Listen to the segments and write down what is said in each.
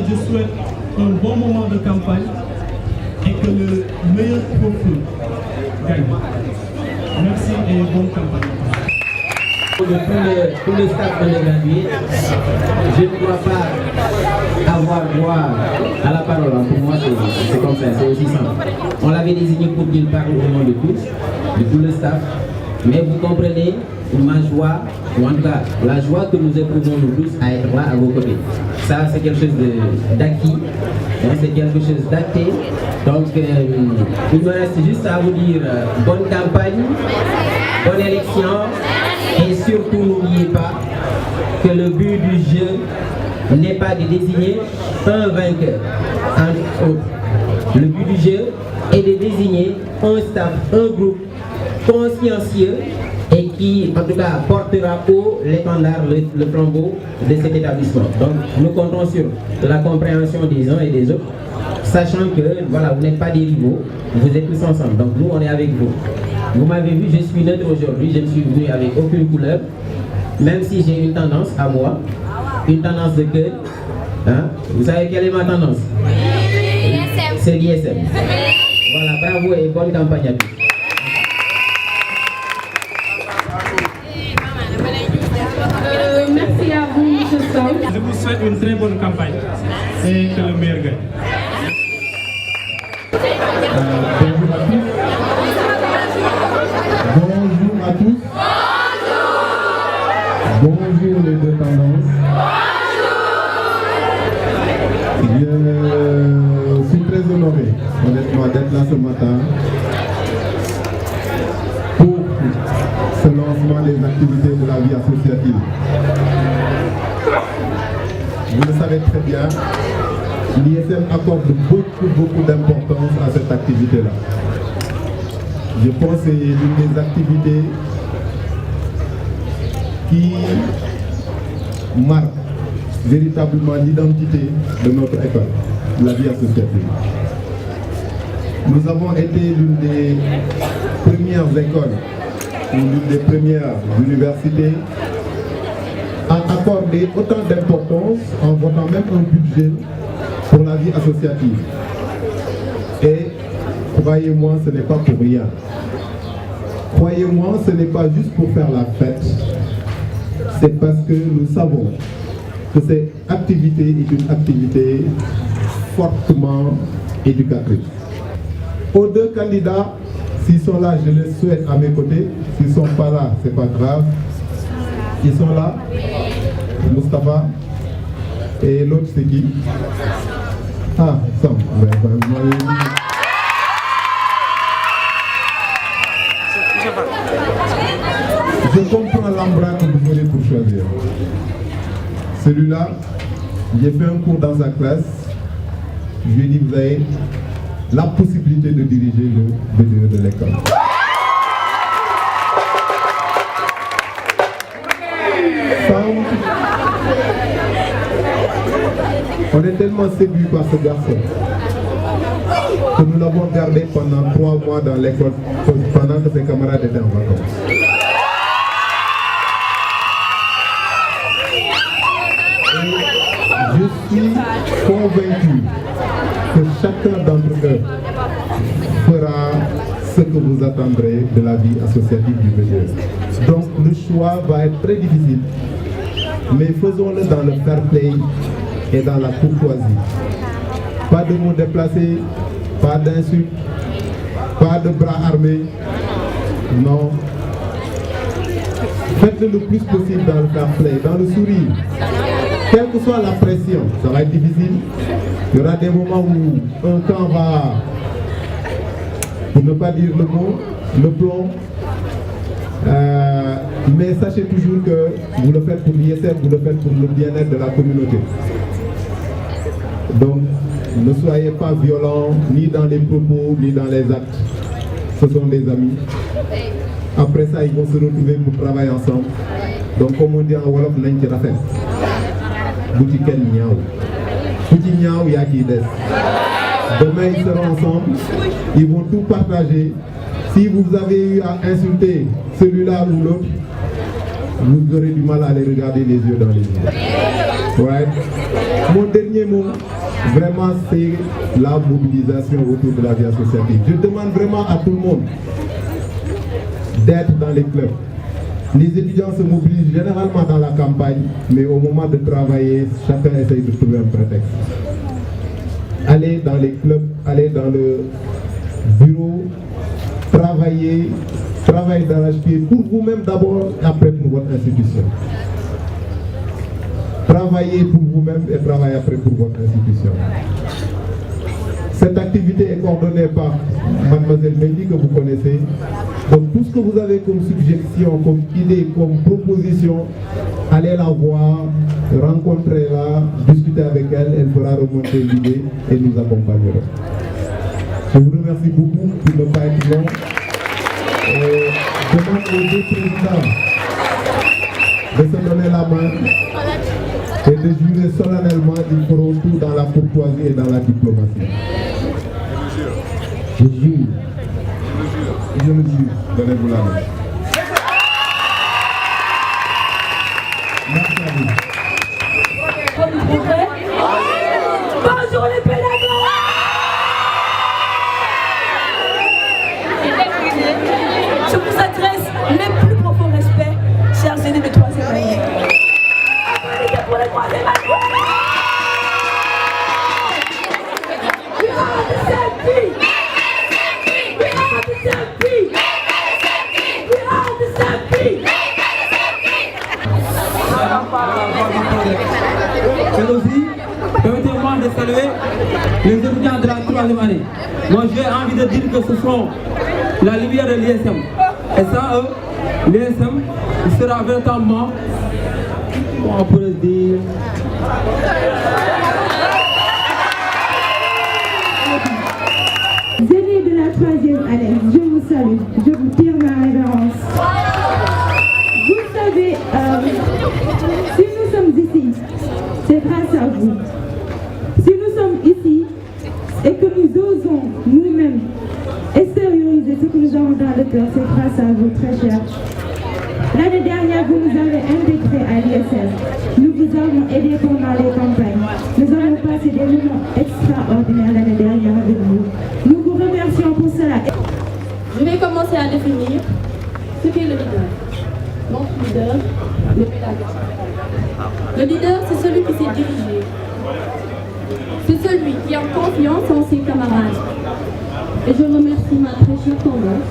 Je souhaite un bon moment de campagne et que le meilleur profil gagne. Merci et bonne campagne. Pour le staff undergradué, je ne dois pas avoir droit à la parole. Pour moi, c'est comme ça, c'est aussi simple. On l'avait désigné pour qu'il parle au nom de tous, de tout le staff. Mais vous comprenez ma joie, ou en tout cas la joie que nous éprouvons nous tous à être là à vos côtés. Ça, c'est quelque chose d'acquis, c'est quelque chose d'acté. Donc, il me reste juste à vous dire bonne campagne, bonne élection, et surtout n'oubliez pas que le but du jeu n'est pas de désigner un vainqueur, entre autres. Le but du jeu est de désigner un staff, un groupe consciencieux et qui, en tout cas, portera haut l'étendard, le flambeau de cet établissement. Donc, nous comptons sur la compréhension des uns et des autres, sachant que, voilà, vous n'êtes pas des rivaux, vous êtes tous ensemble. Donc, nous, on est avec vous. Vous m'avez vu, je suis neutre aujourd'hui, je ne suis venu avec aucune couleur, même si j'ai une tendance à moi, une tendance de cœur. Hein? Vous savez quelle est ma tendance? C'est l'ISM. Voilà, bravo et bonne campagne à tous. Merci à vous, M. Sow. Je vous souhaite une très bonne campagne et que le meilleur gagne. Bonjour à tous. Bonjour les deux tendances. Je suis très honoré, honnêtement, d'être là ce matin pour ce lancement des activités de la vie associative. Vous le savez très bien, l'ISM accorde beaucoup d'importance à cette activité-là. Je pense que c'est l'une des activités qui marque véritablement l'identité de notre école, la vie associative. Nous avons été l'une des premières écoles ou l'une des premières universités à accorder autant d'importance en votant même un budget pour la vie associative. Et croyez-moi, ce n'est pas pour rien. Croyez-moi, ce n'est pas juste pour faire la fête. C'est parce que nous savons que cette activité est une activité fortement éducatrice. Aux deux candidats, s'ils sont là, je les souhaite à mes côtés. S'ils ne sont pas là, ce n'est pas grave. Ils sont là. Moustapha. Et l'autre, c'est qui? Ah, Sam. Je comprends l'embarras que vous voulez pour choisir. Celui-là, j'ai fait un cours dans sa classe. Je lui ai dit, vous avez la possibilité de diriger le BDE de l'école. On est tellement séduit par ce garçon que nous l'avons gardé pendant 3 mois dans l'école, pendant que ses camarades étaient en vacances. Et je suis convaincu que chacun d'entre eux fera ce que vous attendrez de la vie associative du BDE. Donc le choix va être très difficile, mais faisons-le dans le fair play et dans la courtoisie. Pas de mots déplacés, pas d'insultes, pas de bras armés. Non. Faites-le le plus possible dans le fair play, dans le sourire. Quelle que soit la pression, ça va être difficile. Il y aura des moments où un camp va, pour ne pas dire le mot, le plomb. Mais sachez toujours que vous le faites pour l'ISF, vous le faites pour le bien-être de la communauté. Donc, ne soyez pas violents, ni dans les propos, ni dans les actes. Ce sont des amis. Après ça, ils vont se retrouver pour travailler ensemble. Donc, comme on dit en Wolof, nañ ci rafet. Bu ci kenn ñaaw. Ku ci ñaaw yaa ciy des. Demain, ils seront ensemble. Ils vont tout partager. Si vous avez eu à insulter celui-là ou l'autre, vous aurez du mal à les regarder les yeux dans les yeux. Ouais. Mon dernier mot, vraiment, c'est la mobilisation autour de la vie associative. Je demande vraiment à tout le monde d'être dans les clubs. Les étudiants se mobilisent généralement dans la campagne, mais au moment de travailler, chacun essaye de trouver un prétexte. Allez dans les clubs, allez dans le bureau, travaillez d'arrache-pied pour vous-même d'abord et après pour votre institution. Travaillez pour vous-même et travaillez après pour votre institution. Cette activité est coordonnée par Mademoiselle Mendy que vous connaissez. Donc tout ce que vous avez comme suggestion, comme idée, comme proposition, allez la voir, rencontrez-la, discutez avec elle, elle fera remonter l'idée et nous accompagnerons. Je vous remercie beaucoup pour ne pas être long. Je demande aux deux présidents de se donner la main et de jurer solennellement qu'ils feront tout dans la courtoisie et dans la diplomatie. Je jure. Je le jure. Donnez-vous la main. Merci à vous. Bonjour les pédagogues. Je vous adresse les plus profonds respects, chers aînés de 3e année. Applaudissez pour les 3e années. We are the same team. We are the same team. We are the same team. Mais aussi, permettez-moi de saluer les étudiants de la 3e année. Moi, j'ai envie de dire que ce sont la lumière de l'ISM. Et sans eux, l'ISM sera véritablement, on pourrait dire, Aînés de la 3e année, je vous salue, je vous tire ma révérence. Vous savez, si nous sommes ici, c'est grâce à vous. Si nous sommes ici et que nous osons nous-mêmes extérioriser ce que nous avons dans le cœur, c'est grâce à vous, très chers. L'année dernière, vous nous avez intégrés à l'ISF. Nous vous avons aidés pendant les campagnes. Nous avons passé des moments extraordinaires l'année dernière avec vous. Nous vous remercions pour cela. Je vais commencer à définir ce qu'est le leader. Notre leader, le pédagogue. Le leader, c'est celui qui sait diriger. C'est celui qui a confiance en ses camarades. Et je remercie ma très chère tendance,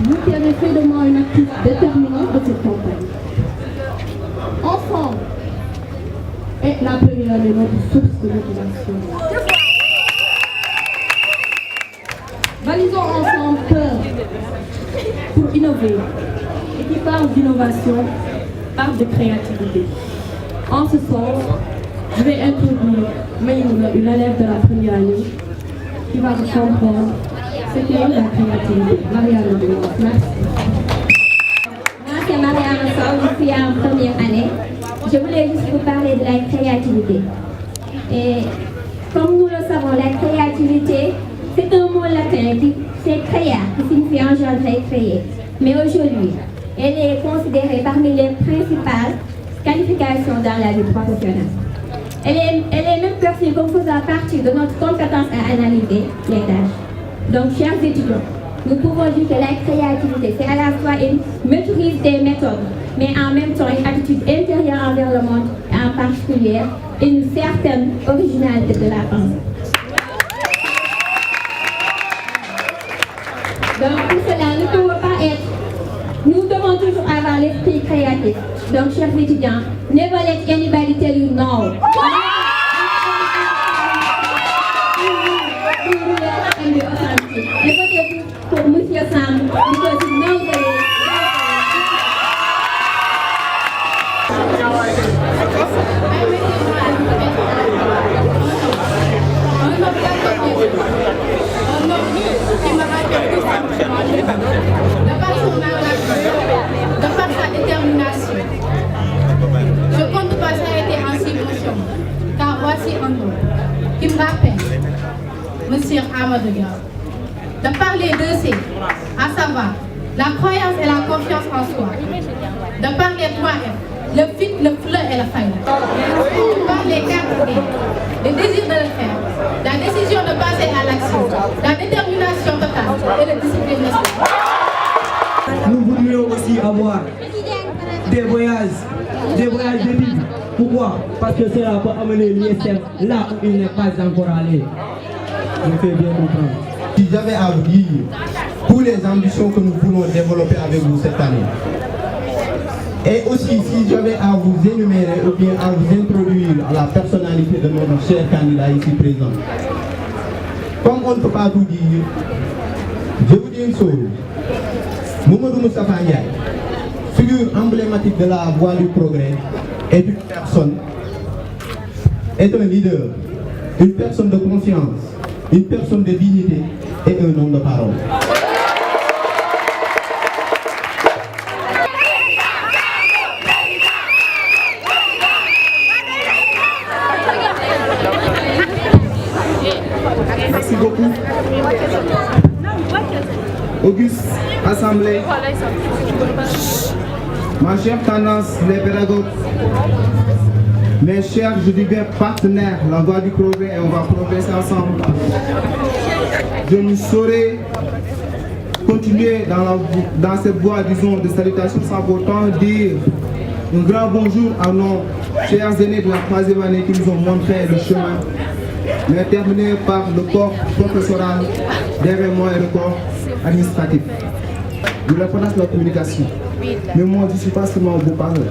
vous qui avez fait de moi une actrice déterminante de cette campagne. Ensemble est la première de notre source de motivation. Balisons ensemble peur pour innover. Et qui parle d'innovation, parle de créativité. En ce sens, je vais introduire Maïmouna, une élève de la première année, qui va vous comprendre ce qu'est la créativité. Marianne, merci. Moi, c'est Marianne Sow, je suis en première année. Je voulais juste vous parler de la créativité. Et comme nous le savons, la créativité, c'est un mot latin qui c'est créa, qui signifie engendrer, créer. Mais aujourd'hui, elle est considérée parmi les principales qualifications dans la vie professionnelle. Elle est même perçue comme faisant partie de notre compétence à analyser les tâches. Donc, chers étudiants, nous pouvons dire que la créativité, c'est à la fois une maîtrise des méthodes, mais en même temps une attitude intérieure envers le monde, en particulier une certaine originalité de la pensée. Donc, pour cela, nous ne pouvons pas être. Nous devons toujours avoir l'esprit créatif. Donc, chers étudiants, never let anybody tell you no. Et peut-être pour M. Sam, because he knows that de par sa détermination. Je compte passer arrêter en subvention, car voici un nom qui me rappelle M. Amadou Diallo. De par les deux C, à savoir la croyance et la confiance en soi. De par les 3 F, le fit, le fleu et le faille. De par les 4 D, le désir de le faire, la décision de passer à l'action, la détermination totale et la discipline nécessaire. Nous voudrions aussi avoir des voyages d'études. Pourquoi? Parce que cela peut amener l'ISM là où il n'est pas encore allé. Je me fais bien comprendre. Si j'avais à vous dire pour les ambitions que nous voulons développer avec vous cette année, et aussi si j'avais à vous énumérer ou bien à vous introduire la personnalité de notre cher candidat ici présent, comme on ne peut pas tout dire, je vous dis une chose. Mamadou Moustapha Ndiaye, figure emblématique de la voie du progrès, est une personne, est un leader, une personne de confiance, une personne de dignité et un homme de parole. Merci beaucoup. Auguste, Assemblée, ma chère tendance, les pédagogues, mes chers, je dis bien partenaires, la voie du progrès et on va progresser ensemble. Je ne saurais continuer dans cette voie, disons, de salutation sans pourtant dire un grand bonjour à nos chers aînés de la 3e année qui nous ont montré le chemin, mais terminé par le corps professoral, derrière moi et le corps administratif. Je reconnaisse la communication, mais moi je ne suis pas seulement un beau parleur.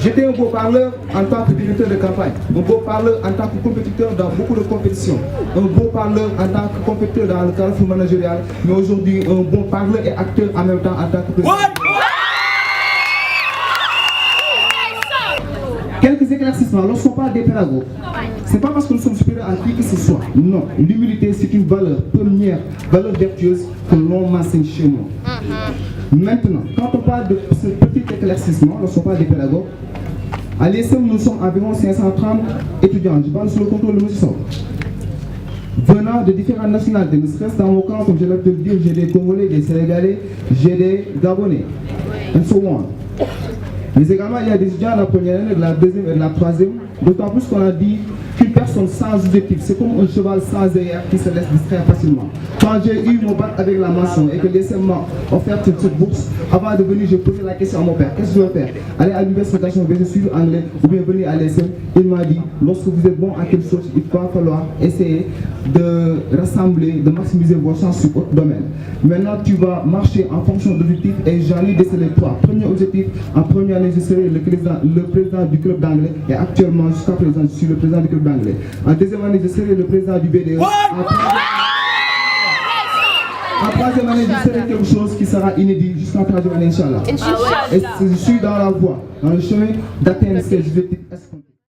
J'étais un beau parleur en tant que directeur de campagne, un beau parleur en tant que compétiteur dans beaucoup de compétitions, un beau parleur en tant que compétiteur dans le cadre managérial, mais aujourd'hui un bon parleur et acteur en même temps en tant que président. Quelques éclaircissements, lorsqu'on parle des pédagogues, ce n'est pas parce que nous sommes supérieurs à qui que ce soit. Non, l'humilité c'est une valeur première, valeur vertueuse que l'on m'enseigne chez moi. Maintenant, quand on parle de ce petit éclaircissement, lorsqu'on parle des pédagogues, à l'ESM nous sommes environ 530 étudiants, je parle sous le contrôle de M. Sow, venant de différentes nationalités, ne serait-ce dans mon camp, comme je l'ai pu le dire, j'ai des Congolais, des Sénégalais, j'ai des Gabonais, and so on. Mais également, il y a des étudiants de la première année, de la deuxième et de la troisième, d'autant plus qu'on a dit qu'une personne sans objectif, c'est comme un cheval sans air qui se laisse distraire facilement. Quand j'ai eu mon bac avec la mention et que l'ESM m'a offert cette bourse, Avant de venir, je posais la question à mon père, qu'est-ce que je dois faire? Aller à l'université, je vais suivre anglais ou bien venir à l'ESM. Il m'a dit, lorsque vous êtes bon à quelque chose, il va falloir essayer de rassembler, de maximiser vos chances sur votre domaine. Maintenant, tu vas marcher en fonction d'objectifs et j'en ai décelé 3. Premier objectif, en première année, je serai le président du club d'anglais et actuellement, jusqu'à présent, je suis le président du club d'anglais. En deuxième année, je serai le président du BDE. En troisième année, je serai quelque chose qui sera inédit jusqu'en troisième année, Inch'Allah. Et je suis dans la voie, dans le chemin d'atteindre ces objectifs escomptés.